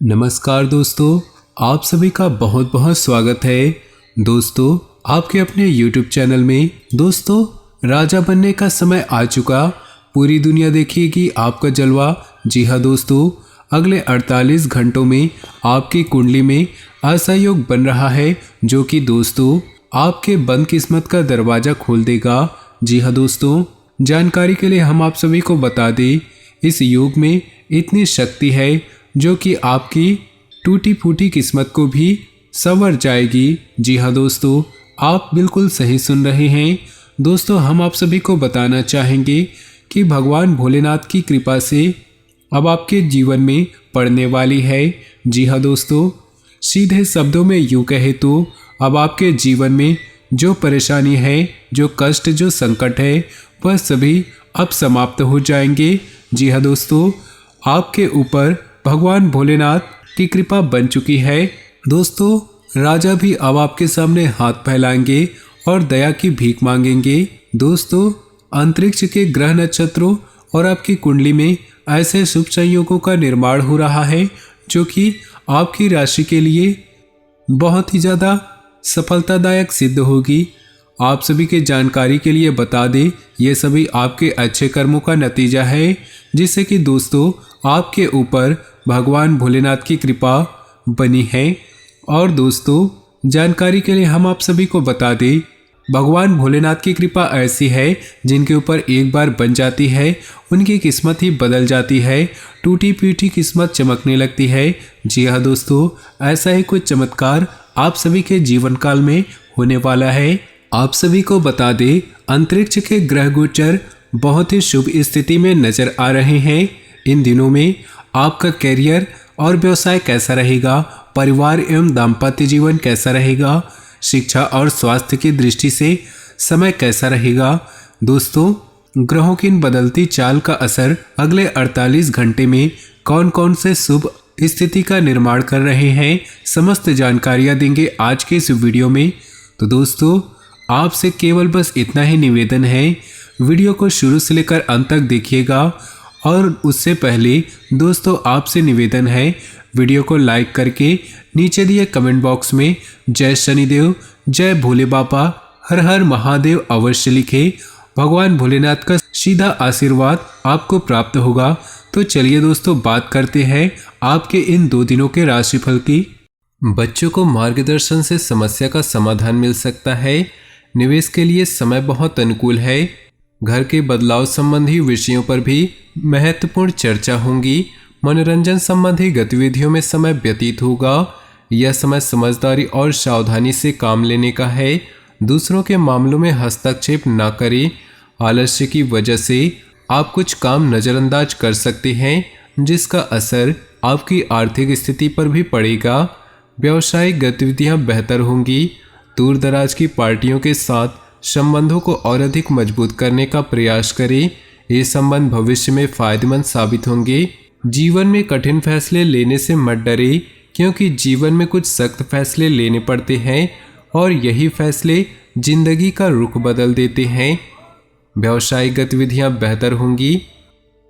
नमस्कार दोस्तों, आप सभी का बहुत बहुत स्वागत है। दोस्तों, आपके अपने YouTube चैनल में दोस्तों राजा बनने का समय आ चुका। पूरी दुनिया देखिएगी आपका जलवा। जी हाँ दोस्तों, अगले 48 घंटों में आपकी कुंडली में ऐसा योग बन रहा है जो कि दोस्तों आपके बंद किस्मत का दरवाज़ा खोल देगा। जी हाँ दोस्तों, जानकारी के लिए हम आप सभी को बता दें, इस योग में इतनी शक्ति है जो कि आपकी टूटी फूटी किस्मत को भी संवर जाएगी। जी हाँ दोस्तों, आप बिल्कुल सही सुन रहे हैं। दोस्तों, हम आप सभी को बताना चाहेंगे कि भगवान भोलेनाथ की कृपा से अब आपके जीवन में पड़ने वाली है। जी हाँ दोस्तों, सीधे शब्दों में यूँ कहे तो अब आपके जीवन में जो परेशानी है, जो कष्ट, जो संकट है, वह सभी अब समाप्त हो जाएंगे। जी हाँ दोस्तों, आपके ऊपर भगवान भोलेनाथ की कृपा बन चुकी है। दोस्तों, राजा भी अब आपके सामने हाथ फैलाएंगे और दया की भीख मांगेंगे। दोस्तों, अंतरिक्ष के ग्रह नक्षत्रों और आपकी कुंडली में ऐसे शुभ संयोगों का निर्माण हो रहा है जो कि आपकी राशि के लिए बहुत ही ज़्यादा सफलतादायक सिद्ध होगी। आप सभी के जानकारी के लिए बता दें, ये सभी आपके अच्छे कर्मों का नतीजा है, जिससे कि दोस्तों आपके ऊपर भगवान भोलेनाथ की कृपा बनी है। और दोस्तों, जानकारी के लिए हम आप सभी को बता दें, भगवान भोलेनाथ की कृपा ऐसी है जिनके ऊपर एक बार बन जाती है उनकी किस्मत ही बदल जाती है, टूटी पीटी किस्मत चमकने लगती है। जी हाँ दोस्तों, ऐसा ही कुछ चमत्कार आप सभी के जीवन काल में होने वाला है। आप सभी को बता दें, अंतरिक्ष के ग्रह गोचर बहुत ही शुभ स्थिति में नजर आ रहे हैं। इन दिनों में आपका कैरियर और व्यवसाय कैसा रहेगा, परिवार एवं दाम्पत्य जीवन कैसा रहेगा, शिक्षा और स्वास्थ्य की दृष्टि से समय कैसा रहेगा। दोस्तों, ग्रहों की इन बदलती चाल का असर अगले 48 घंटे में कौन कौन से शुभ स्थिति का निर्माण कर रहे हैं, समस्त जानकारियां देंगे आज के इस वीडियो में। तो दोस्तों, आपसे केवल बस इतना ही निवेदन है, वीडियो को शुरू से लेकर अंत तक देखिएगा। और उससे पहले दोस्तों आपसे निवेदन है, वीडियो को लाइक करके नीचे दिए कमेंट बॉक्स में जय शनिदेव, जय भोले बाबा, हर हर महादेव अवश्य लिखें। भगवान भोलेनाथ का सीधा आशीर्वाद आपको प्राप्त होगा। तो चलिए दोस्तों, बात करते हैं आपके इन 2 दिनों के राशिफल की। बच्चों को मार्गदर्शन से समस्या का समाधान मिल सकता है। निवेश के लिए समय बहुत अनुकूल है। घर के बदलाव संबंधी विषयों पर भी महत्वपूर्ण चर्चा होगी। मनोरंजन संबंधी गतिविधियों में समय व्यतीत होगा। यह समय समझदारी और सावधानी से काम लेने का है। दूसरों के मामलों में हस्तक्षेप न करें। आलस्य की वजह से आप कुछ काम नज़रअंदाज कर सकते हैं, जिसका असर आपकी आर्थिक स्थिति पर भी पड़ेगा। व्यावसायिक गतिविधियां बेहतर होंगी। दूर दराज की पार्टियों के साथ संबंधों को और अधिक मजबूत करने का प्रयास करें। ये संबंध भविष्य में फायदेमंद साबित होंगे। जीवन में कठिन फैसले लेने से मत डरे, क्योंकि जीवन में कुछ सख्त फैसले लेने पड़ते हैं और यही फैसले जिंदगी का रुख बदल देते हैं। व्यावसायिक गतिविधियां बेहतर होंगी।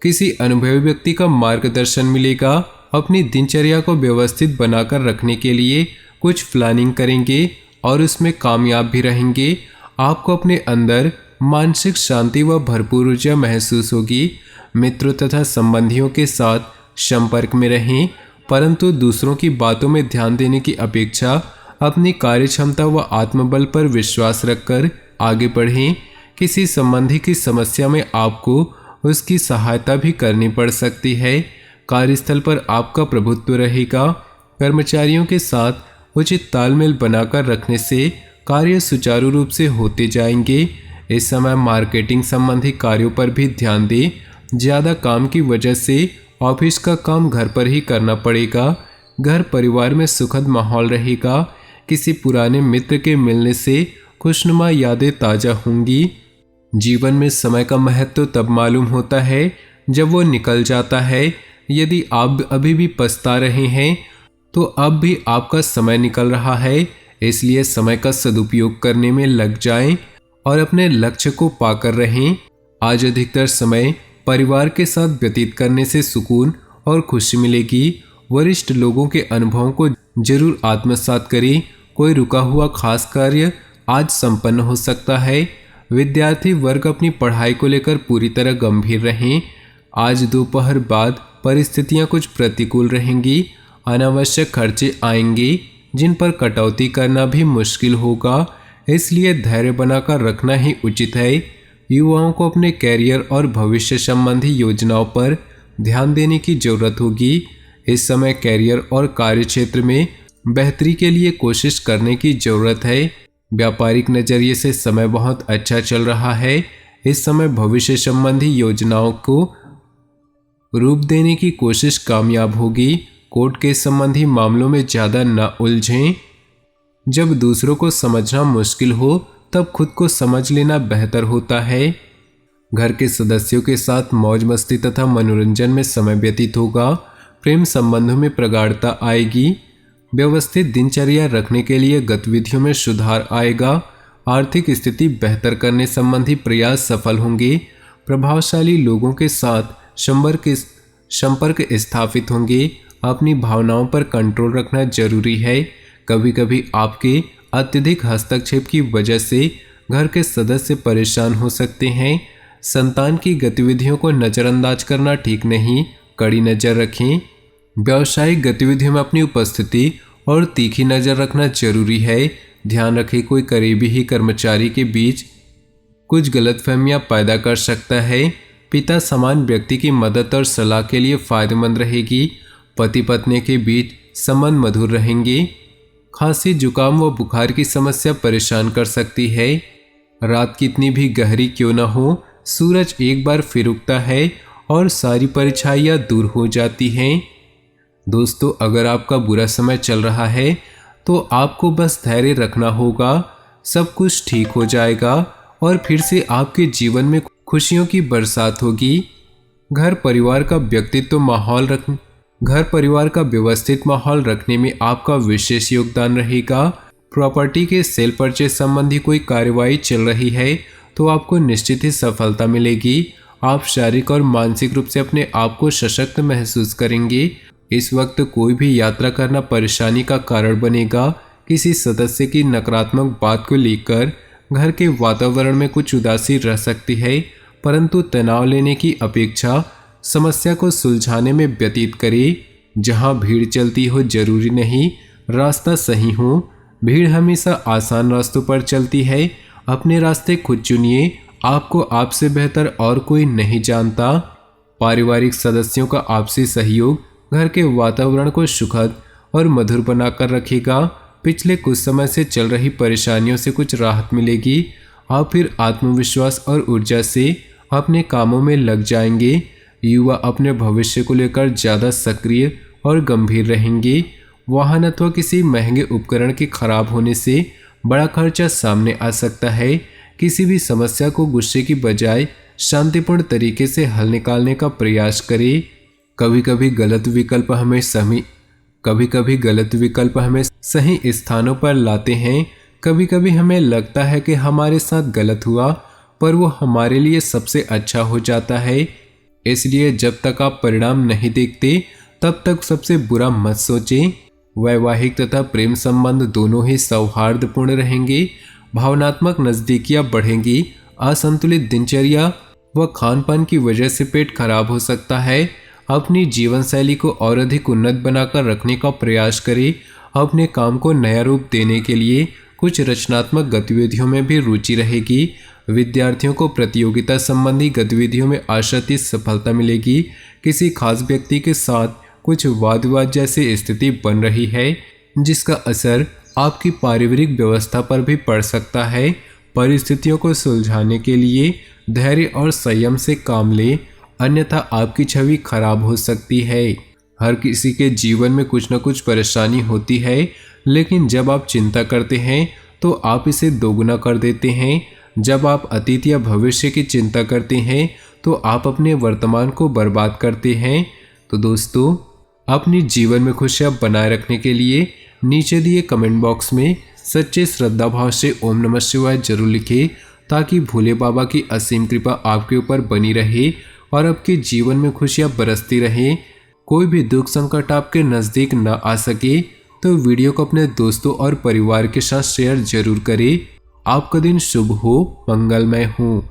किसी अनुभवी व्यक्ति का मार्गदर्शन मिलेगा। अपनी दिनचर्या को व्यवस्थित बनाकर रखने के लिए कुछ प्लानिंग करेंगे और उसमें कामयाब भी रहेंगे। आपको अपने अंदर मानसिक शांति व भरपूर ऊर्जा महसूस होगी। मित्रों तथा संबंधियों के साथ संपर्क में रहें, परंतु दूसरों की बातों में ध्यान देने की अपेक्षा अपनी कार्य क्षमता व आत्मबल पर विश्वास रखकर आगे बढ़ें। किसी संबंधी की समस्या में आपको उसकी सहायता भी करनी पड़ सकती है। कार्यस्थल पर आपका प्रभुत्व रहेगा। कर्मचारियों के साथ उचित तालमेल बनाकर रखने से कार्य सुचारू रूप से होते जाएंगे। इस समय मार्केटिंग संबंधी कार्यों पर भी ध्यान दें। ज़्यादा काम की वजह से ऑफिस का काम घर पर ही करना पड़ेगा। घर परिवार में सुखद माहौल रहेगा। किसी पुराने मित्र के मिलने से खुशनुमा यादें ताज़ा होंगी। जीवन में समय का महत्व तब मालूम होता है जब वो निकल जाता है। यदि आप अभी भी पछता रहे हैं तो अब भी आपका समय निकल रहा है, इसलिए समय का सदुपयोग करने में लग जाएं और अपने लक्ष्य को पाकर रहें। आज अधिकतर समय परिवार के साथ व्यतीत करने से सुकून और खुशी मिलेगी वरिष्ठ लोगों के अनुभवों को जरूर आत्मसात करें। कोई रुका हुआ खास कार्य आज संपन्न हो सकता है। विद्यार्थी वर्ग अपनी पढ़ाई को लेकर पूरी तरह गंभीर रहें। आज दोपहर बाद परिस्थितियां कुछ प्रतिकूल रहेंगी। अनावश्यक खर्चे आएंगे जिन पर कटौती करना भी मुश्किल होगा, इसलिए धैर्य बनाकर रखना ही उचित है। युवाओं को अपने कैरियर और भविष्य संबंधी योजनाओं पर ध्यान देने की जरूरत होगी। इस समय कैरियर और कार्यक्षेत्र में बेहतरी के लिए कोशिश करने की जरूरत है। व्यापारिक नजरिए से समय बहुत अच्छा चल रहा है। इस समय भविष्य संबंधी योजनाओं को रूप देने की कोशिश कामयाब होगी। कोर्ट के संबंधी मामलों में ज़्यादा न उलझें। जब दूसरों को समझना मुश्किल हो तब खुद को समझ लेना बेहतर होता है। घर के सदस्यों के साथ मौज मस्ती तथा मनोरंजन में समय व्यतीत होगा। प्रेम संबंधों में प्रगाढ़ता आएगी। व्यवस्थित दिनचर्या रखने के लिए गतिविधियों में सुधार आएगा। आर्थिक स्थिति बेहतर करने संबंधी प्रयास सफल होंगे। प्रभावशाली लोगों के साथ संपर्क स्थापित होंगे। अपनी भावनाओं पर कंट्रोल रखना जरूरी है। कभी कभी आपके अत्यधिक हस्तक्षेप की वजह से घर के सदस्य परेशान हो सकते हैं। संतान की गतिविधियों को नज़रअंदाज करना ठीक नहीं, कड़ी नज़र रखें। व्यावसायिक गतिविधियों में अपनी उपस्थिति और तीखी नज़र रखना जरूरी है। ध्यान रखें, कोई करीबी ही कर्मचारी के बीच कुछ गलतफहमियां पैदा कर सकता है। पिता समान व्यक्ति की मदद और सलाह के लिए फायदेमंद रहेगी। पति पत्नी के बीच संबंध मधुर रहेंगे। खांसी, जुकाम व बुखार की समस्या परेशान कर सकती है। रात कितनी भी गहरी क्यों न हो, सूरज एक बार फिर उगता है और सारी परछाइयाँ दूर हो जाती हैं। दोस्तों, अगर आपका बुरा समय चल रहा है तो आपको बस धैर्य रखना होगा। सब कुछ ठीक हो जाएगा और फिर से आपके जीवन में खुशियों की बरसात होगी। घर परिवार का व्यवस्थित माहौल रखने में आपका विशेष योगदान रहेगा। प्रॉपर्टी के सेल परचेज संबंधी कोई कार्यवाही चल रही है तो आपको निश्चित ही सफलता मिलेगी। आप शारीरिक और मानसिक रूप से अपने आप को सशक्त महसूस करेंगे। इस वक्त कोई भी यात्रा करना परेशानी का कारण बनेगा। किसी सदस्य की नकारात्मक बात को लेकर घर के वातावरण में कुछ उदासी रह सकती है, परंतु तनाव लेने की अपेक्षा समस्या को सुलझाने में व्यतीत करें। जहां भीड़ चलती हो जरूरी नहीं रास्ता सही हो। भीड़ हमेशा आसान रास्तों पर चलती है। अपने रास्ते खुद चुनिए। आपको आपसे बेहतर और कोई नहीं जानता। पारिवारिक सदस्यों का आपसी सहयोग घर के वातावरण को सुखद और मधुर बनाकर रखेगा। पिछले कुछ समय से चल रही परेशानियों से कुछ राहत मिलेगी। आप फिर आत्मविश्वास और ऊर्जा से अपने कामों में लग जाएंगे। युवा अपने भविष्य को लेकर ज़्यादा सक्रिय और गंभीर रहेंगे। वाहन अथवा किसी महंगे उपकरण के खराब होने से बड़ा खर्चा सामने आ सकता है। किसी भी समस्या को गुस्से की बजाय शांतिपूर्ण तरीके से हल निकालने का प्रयास करें। कभी कभी गलत विकल्प हमें सही स्थानों पर लाते हैं। कभी कभी हमें लगता है कि हमारे साथ गलत हुआ, पर वो हमारे लिए सबसे अच्छा हो जाता है। इसलिए जब तक आप परिणाम नहीं देखते तब तक सबसे बुरा मत सोचें। वैवाहिक तथा प्रेम संबंध दोनों ही सौहार्दपूर्ण रहेंगे। भावनात्मक नज़दीकियाँ बढ़ेंगी। असंतुलित दिनचर्या व खान पान की वजह से पेट खराब हो सकता है। अपनी जीवन शैली को और अधिक उन्नत बनाकर रखने का प्रयास करें। अपने काम को नया रूप देने के लिए कुछ रचनात्मक गतिविधियों में भी रुचि रहेगी। विद्यार्थियों को प्रतियोगिता संबंधी गतिविधियों में आशातीत सफलता मिलेगी। किसी खास व्यक्ति के साथ कुछ वाद विवाद जैसी स्थिति बन रही है, जिसका असर आपकी पारिवारिक व्यवस्था पर भी पड़ सकता है। परिस्थितियों को सुलझाने के लिए धैर्य और संयम से काम लें, अन्यथा आपकी छवि खराब हो सकती है। हर किसी के जीवन में कुछ न कुछ परेशानी होती है, लेकिन जब आप चिंता करते हैं तो आप इसे दोगुना कर देते हैं। जब आप अतीत या भविष्य की चिंता करते हैं तो आप अपने वर्तमान को बर्बाद करते हैं। तो दोस्तों, अपनी जीवन में खुशियाँ बनाए रखने के लिए नीचे दिए कमेंट बॉक्स में सच्चे श्रद्धा भाव से ओम नमः शिवाय जरूर लिखें, ताकि भोले बाबा की असीम कृपा आपके ऊपर बनी रहे और आपके जीवन में खुशियाँ बरसती रहें। कोई भी दुख संकट आपके नज़दीक न आ सके तो वीडियो को अपने दोस्तों और परिवार के साथ शेयर जरूर करें। आपका दिन शुभ हो, मंगलमय हो।